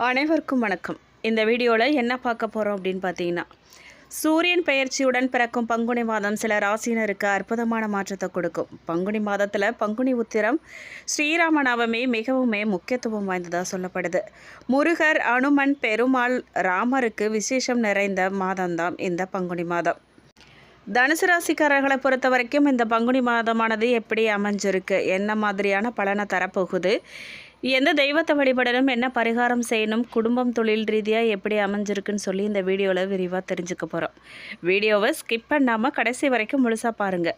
அனைவருக்கும் வணக்கம். இந்த வீடியோவில் என்ன பார்க்க போகிறோம் அப்படின்னு பார்த்தீங்கன்னா, சூரியன் பெயர்ச்சியுடன் பிறக்கும் பங்குனி மாதம் சில ராசினருக்கு அற்புதமான மாற்றத்தை கொடுக்கும். பங்குனி மாதத்தில் பங்குனி உத்திரம் ஸ்ரீராம நவமி மிகவும் முக்கியத்துவம் வாய்ந்ததாக சொல்லப்படுது. முருகர், அனுமன், பெருமாள், ராமருக்கு விசேஷம் நிறைந்த மாதம்தான் இந்த பங்குனி மாதம். தனுசு ராசிக்காரர்களை பொறுத்த வரைக்கும் இந்த பங்குனி மாதமானது எப்படி அமைஞ்சிருக்கு, என்ன மாதிரியான பலனை தரப்போகுது, எந்த தெய்வத்தை வழிபடணும், என்ன பரிகாரம் செய்யணும், குடும்பம் தொழில் ரீதியாக எப்படி அமைஞ்சிருக்குன்னு சொல்லி இந்த வீடியோவில் விரிவாக தெரிஞ்சுக்க போகிறோம். வீடியோவை ஸ்கிப் பண்ணாமல் கடைசி வரைக்கும் முழுசாக பாருங்கள்.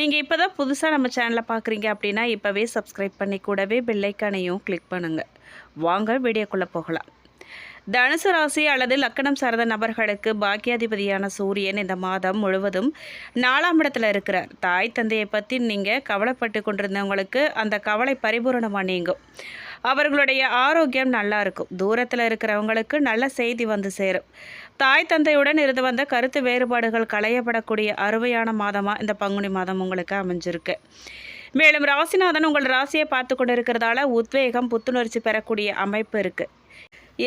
நீங்கள் இப்போ தான் புதுசாக நம்ம சேனலை பார்க்குறீங்க அப்படின்னா இப்போவே சப்ஸ்கிரைப் பண்ணி கூடவே பெல்லைக்கானையும் கிளிக் பண்ணுங்கள். வாங்க வீடியோக்குள்ளே போகலாம். தனுசு ராசி அல்லது லக்கணம் சார்ந்த நபர்களுக்கு பாக்கியாதிபதியான சூரியன் இந்த மாதம் முழுவதும் 4ஆம் இடத்துல இருக்கிறார். தாய் தந்தையை பற்றி நீங்கள் கவலைப்பட்டு கொண்டிருந்தவங்களுக்கு அந்த கவலை பரிபூரணமாக நீங்கும். அவர்களுடைய ஆரோக்கியம் நல்லா இருக்கும். தூரத்தில் இருக்கிறவங்களுக்கு நல்ல செய்தி வந்து சேரும். தாய் தந்தையுடன் இருந்து வந்த கருத்து வேறுபாடுகள் களையப்படக்கூடிய அருமையான மாதமாக இந்த பங்குனி மாதம் உங்களுக்கு அமைஞ்சிருக்கு. மேலும் ராசிநாதன் உங்கள் ராசியை பார்த்து கொண்டு இருக்கிறதால உத்வேகம், புத்துணர்ச்சி பெறக்கூடிய அமைப்பு இருக்குது.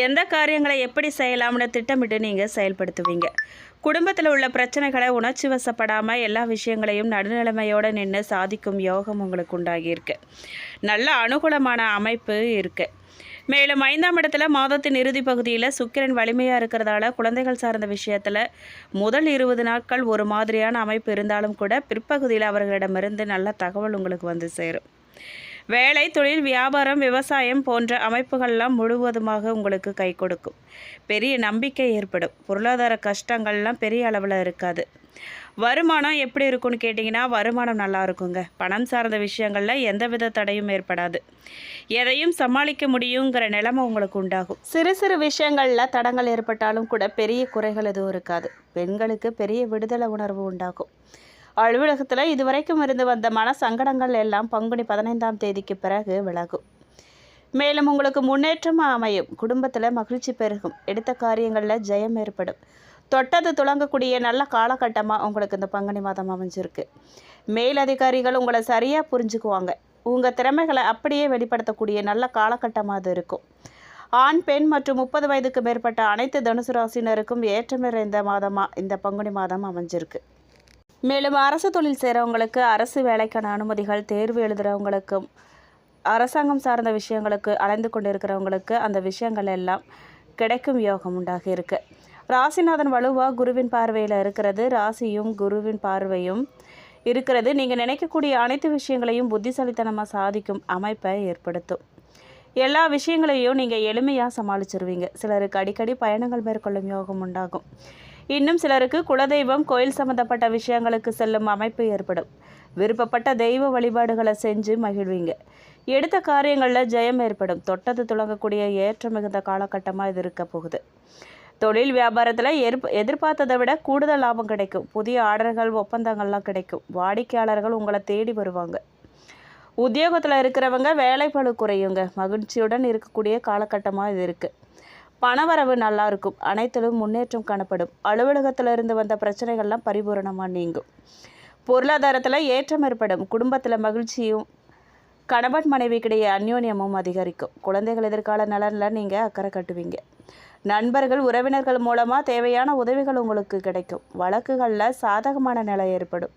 எந்த காரியங்களை எப்படி செய்யலாம்னு திட்டமிட்டு நீங்கள் செயல்படுத்துவீங்க. குடும்பத்தில் உள்ள பிரச்சனைகளை உணர்ச்சி வசப்படாமல் எல்லா விஷயங்களையும் நடுநிலைமையோடு நின்று சாதிக்கும் யோகம் உங்களுக்கு உண்டாகியிருக்கு. நல்ல அனுகூலமான அமைப்பு இருக்குது. மேலும் 5ஆம் இடத்துல மாதத்தின் இறுதி பகுதியில் சுக்கிரன் வலிமையாக இருக்கிறதால குழந்தைகள் சார்ந்த விஷயத்தில் முதல் 20 நாட்கள் ஒரு மாதிரியான அமைப்பு இருந்தாலும் கூட பிற்பகுதியில் அவர்களிடமிருந்து நல்ல தகவல் உங்களுக்கு வந்து சேரும். வேலை, தொழில், வியாபாரம், விவசாயம் போன்ற அமைப்புகள்லாம் முழுவதுமாக உங்களுக்கு கை கொடுக்கும். பெரிய நம்பிக்கை ஏற்படும். பொருளாதார கஷ்டங்கள்லாம் பெரிய அளவில் இருக்காது. வருமானம் எப்படி இருக்குன்னு கேட்டிங்கன்னா, வருமானம் நல்லா இருக்குங்க. பணம் சார்ந்த விஷயங்களில் எந்தவித தடையும் ஏற்படாது. எதையும் சமாளிக்க முடியுங்கிற நிலைமை உங்களுக்கு உண்டாகும். சிறு சிறு விஷயங்களில் தடங்கள் ஏற்பட்டாலும் கூட பெரிய குறைகள் எதுவும் இருக்காது. பெண்களுக்கு பெரிய விடுதலை உணர்வு உண்டாகும். அலுவலகத்தில் இதுவரைக்கும் இருந்து வந்த மன சங்கடங்கள் எல்லாம் பங்குனி 15ஆம் தேதிக்கு பிறகு விலகும். மேலும் உங்களுக்கு முன்னேற்றமாக அமையும். குடும்பத்தில் மகிழ்ச்சி பெருகும். எடுத்த காரியங்களில் ஜெயம் ஏற்படும். தொட்டது துளங்கக்கூடிய நல்ல காலகட்டமாக உங்களுக்கு இந்த பங்குனி மாதம் அமைஞ்சிருக்கு. மேலதிகாரிகள் உங்களை சரியாக புரிஞ்சுக்குவாங்க. உங்கள் திறமைகளை அப்படியே வெளிப்படுத்தக்கூடிய நல்ல காலகட்டமாக அது இருக்கும். ஆண், பெண் மற்றும் 30 வயதுக்கு மேற்பட்ட அனைத்து தனுசு ராசினருக்கும் ஏற்றம் நிறைந்த மாதமாக இந்த பங்குனி மாதம் அமைஞ்சிருக்கு. மேலும் அரசு தொழில் செய்கிறவங்களுக்கு அரசு வேலைக்கான அனுமதிகள், தேர்வு எழுதுகிறவங்களுக்கும் அரசாங்கம் சார்ந்த விஷயங்களுக்கு அலைந்து கொண்டு இருக்கிறவங்களுக்கு அந்த விஷயங்கள் எல்லாம் கிடைக்கும் யோகம் உண்டாகி இருக்கு. ராசிநாதன் வலுவாக குருவின் பார்வையில் இருக்கிறது. ராசியும் குருவின் பார்வையும் இருக்கிறது நீங்கள் நினைக்கக்கூடிய அனைத்து விஷயங்களையும் புத்திசாலித்தனமாக சாதிக்கும் அமைப்பை ஏற்படுத்தும். எல்லா விஷயங்களையும் நீங்கள் எளிமையாக சமாளிச்சிருவீங்க. சிலருக்கு அடிக்கடி பயணங்கள் மேற்கொள்ளும் யோகம் உண்டாகும். இன்னும் சிலருக்கு குலதெய்வம், கோயில் சம்பந்தப்பட்ட விஷயங்களுக்கு செல்லும் அமைப்பு ஏற்படும். விருப்பப்பட்ட தெய்வ வழிபாடுகளை செஞ்சு மகிழ்வீங்க. எடுத்த காரியங்களில் ஜெயம் ஏற்படும். தொட்டது துளங்கக்கூடிய ஏற்ற மிகுந்த காலகட்டமாக இது இருக்க போகுது. தொழில் வியாபாரத்தில் எதிர்பார்த்ததை விட கூடுதல் லாபம் கிடைக்கும். புதிய ஆர்டர்கள், ஒப்பந்தங்கள்லாம் கிடைக்கும். வாடிக்கையாளர்கள் உங்களை தேடி வருவாங்க. உத்தியோகத்தில் இருக்கிறவங்க வேலைப்பளு குறையுங்க. மகிழ்ச்சியுடன் இருக்கக்கூடிய காலகட்டமாக இது இருக்குது. பணவரவு நல்லா இருக்கும். அனைத்திலும் முன்னேற்றம் காணப்படும். அலுவலகத்தில் இருந்து வந்த பிரச்சனைகள்லாம் பரிபூரணமாக நீங்கும். பொருளாதாரத்தில் ஏற்றம் ஏற்படும். குடும்பத்தில் மகிழ்ச்சியும் கணவன் மனைவிக்கிடையே அந்யோன்யமும் அதிகரிக்கும். குழந்தைகள் எதிர்கால நலனில் நீங்கள் அக்கறை கட்டுவீங்க. நண்பர்கள், உறவினர்கள் மூலமாக தேவையான உதவிகள் உங்களுக்கு கிடைக்கும். வழக்குகளில் சாதகமான நிலை ஏற்படும்.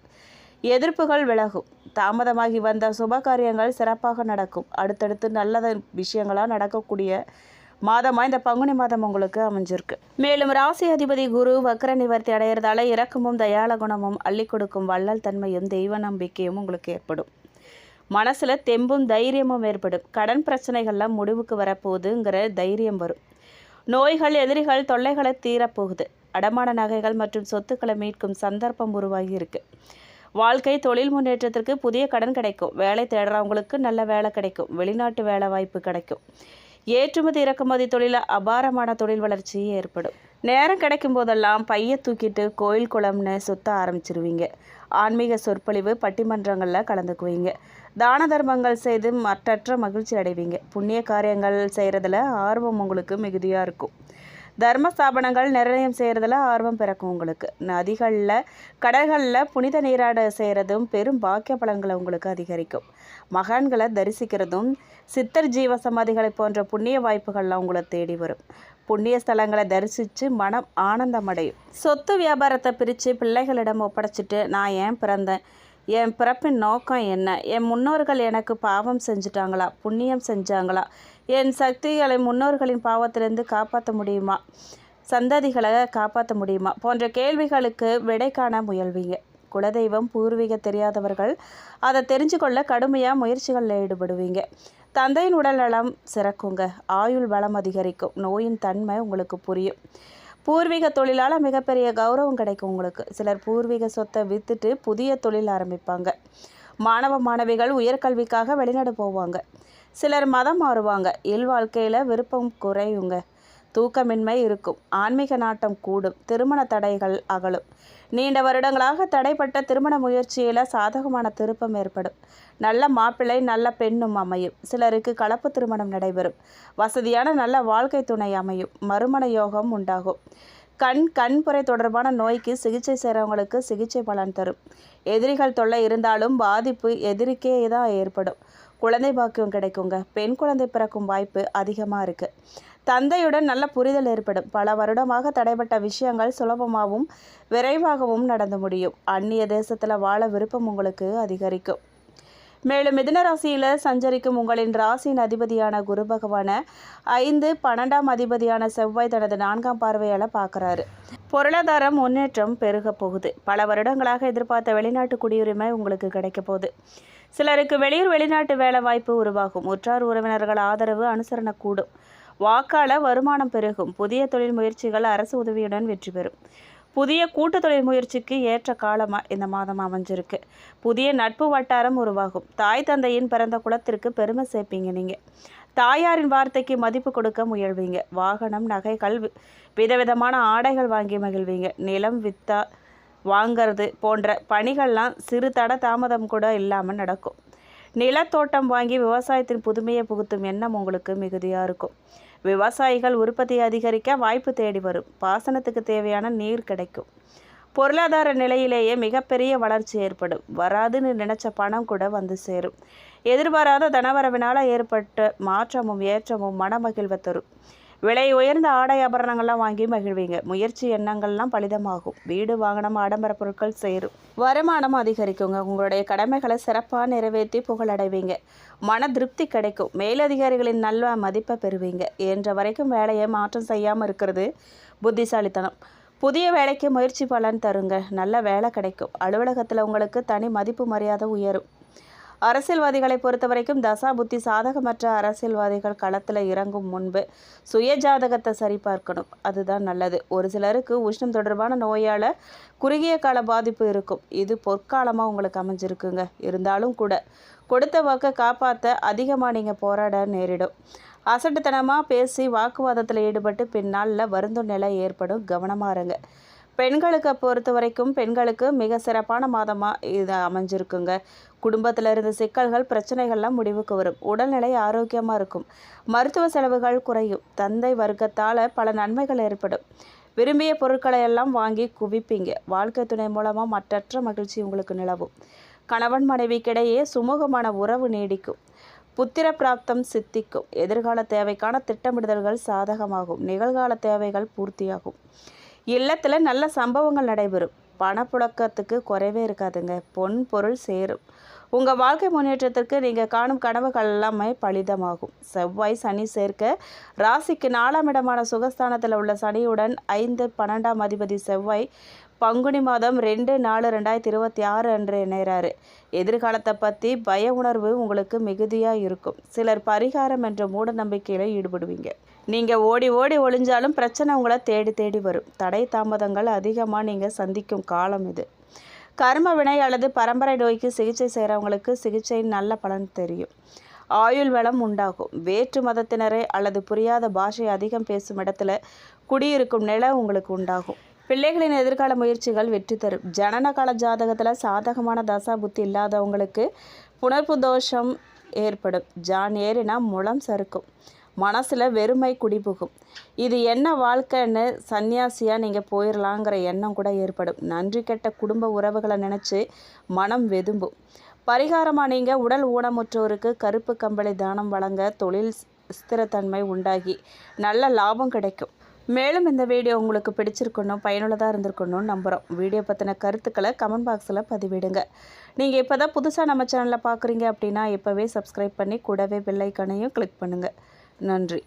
எதிர்ப்புகள் விலகும். தாமதமாகி வந்த சுப காரியங்கள் சிறப்பாக நடக்கும். அடுத்தடுத்து நல்ல விஷயங்களாக நடக்கக்கூடிய மாதமாக இந்த பங்குனி மாதம் உங்களுக்கு அமைஞ்சிருக்கு. மேலும் ராசி அதிபதி குரு வக்கர நிவர்த்தி அடைகிறதால இரக்கமும் தயால குணமும் அள்ளி கொடுக்கும் வள்ளல் தன்மையும் தெய்வ நம்பிக்கையும் உங்களுக்கு ஏற்படும். மனசில் தெம்பும் தைரியமும் ஏற்படும். கடன் பிரச்சனைகள்லாம் முடிவுக்கு வரப்போகுதுங்கிற தைரியம் வரும். நோய்கள், எதிரிகள் தொல்லைகளை தீரப்போகுது. அடமான நகைகள் மற்றும் சொத்துக்களை மீட்கும் சந்தர்ப்பம் உருவாகி இருக்கு. வாழ்க்கை, தொழில் முன்னேற்றத்திற்கு புதிய கடன் கிடைக்கும். வேலை தேடுறவங்களுக்கு நல்ல வேலை கிடைக்கும். வெளிநாட்டு வேலை வாய்ப்பு கிடைக்கும். ஏற்றுமதி இறக்குமதி தொழிலில் அபாரமான தொழில் வளர்ச்சி ஏற்படும். நேரம் கிடைக்கும் போதெல்லாம் பைய தூக்கிட்டு கோயில் குளம்னு சுத்த ஆரம்பிச்சிருவீங்க. ஆன்மீக சொற்பொழிவு, பட்டிமன்றங்களில் கலந்துக்குவீங்க. தான தர்மங்கள் செய்து மற்றற்ற மகிழ்ச்சி அடைவீங்க. புண்ணிய காரியங்கள் செய்கிறதுல ஆர்வம் உங்களுக்கு மிகுதியாக இருக்கும். தர்ம ஸ்தாபனங்கள் நிர்ணயம் செய்கிறதுல ஆர்வம் பிறக்கும் உங்களுக்கு. நதிகளில் கடல்களில் புனித நீராட செய்கிறதும் பெரும் பாக்கிய பலன்களை உங்களுக்கு அதிகரிக்கும். மகான்களை தரிசிக்கிறதும் சித்தர் ஜீவ சமாதிகளை போன்ற புண்ணிய வாய்ப்புகள்லாம் உங்களை தேடி வரும். புண்ணிய ஸ்தலங்களை தரிசித்து மனம் ஆனந்தமடையும். சொத்து வியாபாரத்தை பிரித்து பிள்ளைகளிடம் ஒப்படைச்சிட்டு நான் ஏன் பிறந்தேன், என் பிறப்பின் நோக்கம் என்ன, என் முன்னோர்கள் எனக்கு பாவம் செஞ்சுட்டாங்களா புண்ணியம் செஞ்சாங்களா, என் சக்திகளை முன்னோர்களின் பாவத்திலிருந்து காப்பாற்ற முடியுமா, சந்ததிகளை காப்பாற்ற முடியுமா போன்ற கேள்விகளுக்கு விடை காண முயல்வீங்க. குலதெய்வம் பூர்வீக தெரியாதவர்கள் அதை தெரிஞ்சு கொள்ள கடுமையாக முயற்சிகளில் ஈடுபடுவீங்க. தந்தையின் உடல் நலம் சிறக்குங்க. ஆயுள் வளம் அதிகரிக்கும். நோயின் தன்மை உங்களுக்கு புரியும். பூர்வீக தொழிலால் மிகப்பெரிய கௌரவம் கிடைக்கும் உங்களுக்கு. சிலர் பூர்வீக சொத்தை விற்றுட்டு புதிய தொழில் ஆரம்பிப்பாங்க. மாணவ மாணவிகள் உயர்கல்விக்காக வெளிநாடு போவாங்க. சிலர் மதம் மாறுவாங்க. இல்வாழ்க்கையில் விருப்பம் குறையுங்க. தூக்கமின்மை இருக்கும். ஆன்மீக நாட்டம் கூடும். திருமண தடைகள் அகலும். நீண்ட வருடங்களாக தடைப்பட்ட திருமண முயற்சியில் சாதகமான திருப்பம் ஏற்படும். நல்ல மாப்பிள்ளை நல்ல பெண்ணும் அமையும். சிலருக்கு கலப்பு திருமணம் நடைபெறும். வசதியான நல்ல வாழ்க்கை துணை அமையும். மறுமண யோகம் உண்டாகும். கண்புரை தொடர்பான நோய்க்கு சிகிச்சை செய்கிறவங்களுக்கு சிகிச்சை பலன் தரும். எதிரிகள் தொல்லை இருந்தாலும் பாதிப்பு எதிரிக்கே தான் ஏற்படும். குழந்தை பாக்கியம் கிடைக்குங்க. பெண் குழந்தை பிறக்கும் வாய்ப்பு அதிகமாக இருக்குது. தந்தையுடன் நல்ல புரிதல் ஏற்படும். பல வருடமாக தடைப்பட்ட விஷயங்கள் சுலபமாகவும் விரைவாகவும் நடந்து முடியும். அந்நிய தேசத்தில் வாழ விருப்பம் உங்களுக்கு அதிகரிக்கும். மேலும் மிதுன ராசியில் சஞ்சரிக்கும் உங்களின் ராசியின் அதிபதியான குரு பகவான 5, 12ஆம் அதிபதியான செவ்வாய் தனது 4ஆம் பார்வையால் பார்க்குறாரு. பொருளாதார முன்னேற்றம் பெருக போகுது. பல வருடங்களாக எதிர்பார்த்த வெளிநாட்டு குடியுரிமை உங்களுக்கு கிடைக்க போகுது. சிலருக்கு வெளிநாட்டு வேலை வாய்ப்பு உருவாகும். உற்றார் உறவினர்கள் ஆதரவு அனுசரணை கூடும். வாக்காள வருமானம் பெருகும். புதிய தொழில் முயற்சிகள் அரசு உதவியுடன் வெற்றி பெறும். புதிய கூட்டு தொழில் முயற்சிக்கு ஏற்ற காலமாக இந்த மாதம் அமைஞ்சிருக்கு. புதிய நட்பு வட்டாரம் உருவாகும். தாய் தந்தையின் பிறந்த குலத்திற்கு பெருமை சேர்ப்பீங்க. நீங்கள் தாயாரின் வார்த்தைக்கு மதிப்பு கொடுக்க முயல்வீங்க. வாகனம் நகைகள் விதவிதமான ஆடைகள் வாங்கி மகிழ்வீங்க. நிலம் வித்தா வாங்கிறது போன்ற பணிகள்லாம் சிறு தட தாமதம் கூட இல்லாமல் நடக்கும். நிலத்தோட்டம் வாங்கி விவசாயத்தின் புதுமையை புகுத்தும் எண்ணம் உங்களுக்கு மிகுதியாக இருக்கும். விவசாயிகள் உற்பத்தியை அதிகரிக்க வாய்ப்பு தேடி வரும். பாசனத்துக்கு தேவையான நீர் கிடைக்கும். பொருளாதார நிலையிலேயே மிகப்பெரிய வளர்ச்சி ஏற்படும். வராதுன்னு நினைச்ச பணம் கூட வந்து சேரும். எதிர்பாராத தனவரவினால் ஏற்பட்ட மாற்றமும் ஏற்றமும் மனமகிழ்வை தரும். விலை உயர்ந்த ஆடை ஆபரணங்கள்லாம் வாங்கி மகிழ்வீங்க. முயற்சி எண்ணங்கள்லாம் பலிதமாகும். வீடு வாகனம் ஆடம்பர பொருட்கள் சேரும். வருமானம் அதிகரிக்குங்க. உங்களுடைய கடமைகளை சிறப்பாக நிறைவேற்றி புகழடைவீங்க. மன திருப்தி கிடைக்கும். மேலதிகாரிகளின் நல்ல மதிப்பை பெறுவீங்க. என்ற வரைக்கும் வேலையை மாற்றம் செய்யாமல் இருக்கிறது புத்திசாலித்தனம். புதிய வேலைக்கு முயற்சி பலன் தருங்க. நல்ல வேலை கிடைக்கும். அலுவலகத்தில் உங்களுக்கு தனி மதிப்பு மரியாதை உயரும். அரசியல்வாதிகளை பொறுத்த வரைக்கும் தசா புத்தி சாதகமற்ற அரசியல்வாதிகள் களத்தில் இறங்கும் முன்பு சுய ஜாதகத்தை சரிபார்க்கணும். அதுதான் நல்லது. ஒரு சிலருக்கு உஷ்ணம் தொடர்பான நோயால் குறுகிய கால பாதிப்பு இருக்கும். இது பொற்காலமாக உங்களுக்கு அமைஞ்சிருக்குங்க. இருந்தாலும் கூட கொடுத்த வாக்கை காப்பாற்ற அதிகமாக நீங்கள் போராட நேரிடும். அசட்டுத்தனமாக பேசி வாக்குவாதத்தில் ஈடுபட்டு பின்னாளில் வருந்தும் நிலை ஏற்படும். கவனமாக இருங்க. பெண்களுக்கு பொறுத்த வரைக்கும் பெண்களுக்கு மிக சிறப்பான மாதமாக இது அமைஞ்சிருக்குங்க. குடும்பத்தில் இருந்த சிக்கல்கள் பிரச்சனைகள்லாம் முடிவுக்கு வரும். உடல்நிலை ஆரோக்கியமாக இருக்கும். மருத்துவ செலவுகள் குறையும். தந்தை வர்க்கத்தால் பல நன்மைகள் ஏற்படும். விரும்பிய பொருட்களை எல்லாம் வாங்கி குவிப்பீங்க. வாழ்க்கை துணை மூலமாக மற்றற்ற மகிழ்ச்சி உங்களுக்கு நிலவும். கணவன் மனைவிக்கிடையே சுமூகமான உறவு நீடிக்கும். புத்திர பிராப்தம் சித்திக்கும். எதிர்கால தேவைக்கான திட்டமிடுதல்கள் சாதகமாகும். நிகழ்கால தேவைகள் பூர்த்தியாகும். இல்லத்தில் நல்ல சம்பவங்கள் நடைபெறும். பணப்புழக்கத்துக்கு குறைவே இருக்காதுங்க. பொன் பொருள் சேரும். உங்கள் வாழ்க்கை முன்னேற்றத்திற்கு நீங்கள் காணும் கனவுகள் எல்லாமே பலிதமாகும். செவ்வாய் சனி சேர்க்க ராசிக்கு 4ஆம் இடமான சுகஸ்தானத்தில் உள்ள சனியுடன் 5, 12ஆம் அதிபதி செவ்வாய் பங்குனி மாதம் 2/4/2026 அன்று இணைகிறாரு. எதிர்காலத்தை பற்றி பய உணர்வு உங்களுக்கு மிகுதியாக இருக்கும். சிலர் பரிகாரம் என்ற மூட நம்பிக்கையில் ஈடுபடுவீங்க. நீங்கள் ஓடி ஓடி ஒளிஞ்சாலும் பிரச்சனை உங்களை தேடி தேடி வரும். தடை தாமதங்கள் அதிகமாக நீங்கள் சந்திக்கும் காலம் இது. கர்ம வினை அல்லது பரம்பரை நோய்க்கு சிகிச்சை செய்கிறவங்களுக்கு சிகிச்சையின் நல்ல பலன் தெரியும். ஆயுள் வளம் உண்டாகும். வேற்று மதத்தினரை அல்லது புரியாத பாஷை அதிகம் பேசும் இடத்துல குடியிருக்கும் நிலை உங்களுக்கு உண்டாகும். பிள்ளைகளின் எதிர்கால முயற்சிகள் வெற்றி தரும். ஜனனகால ஜாதகத்தில் சாதகமான தசா புத்தி இல்லாதவங்களுக்கு புணர்ப்பு தோஷம் ஏற்படும். ஜான் ஏறினா முளம் சறுக்கும். மனசில் வெறுமை குடிபுகும். இது என்ன வாழ்க்கைன்னு சன்னியாசியாக நீங்கள் போயிடலாங்கிற எண்ணம் கூட ஏற்படும். நன்றி கெட்ட குடும்ப உறவுகளை நினச்சி மனம் வெதும்பும். பரிகாரமாக நீங்கள் உடல் ஊனமுற்றோருக்கு கருப்பு கம்பளி தானம் வழங்க தொழில் ஸ்திரத்தன்மை உண்டாகி நல்ல லாபம் கிடைக்கும். மேலும் இந்த வீடியோ உங்களுக்கு பிடிச்சிருக்கணும், பயனுள்ளதாக இருந்திருக்கணும்னு நம்புகிறோம். வீடியோ பற்றின கருத்துக்களை கமெண்ட் பாக்ஸில் பதிவிடுங்க. நீங்கள் இப்போ தான் புதுசாக நம்ம சேனலில் பார்க்குறீங்க அப்படின்னா இப்போவே சப்ஸ்கிரைப் பண்ணி கூடவே பெல் ஐக்கானையும் கிளிக் பண்ணுங்கள். நன்றி.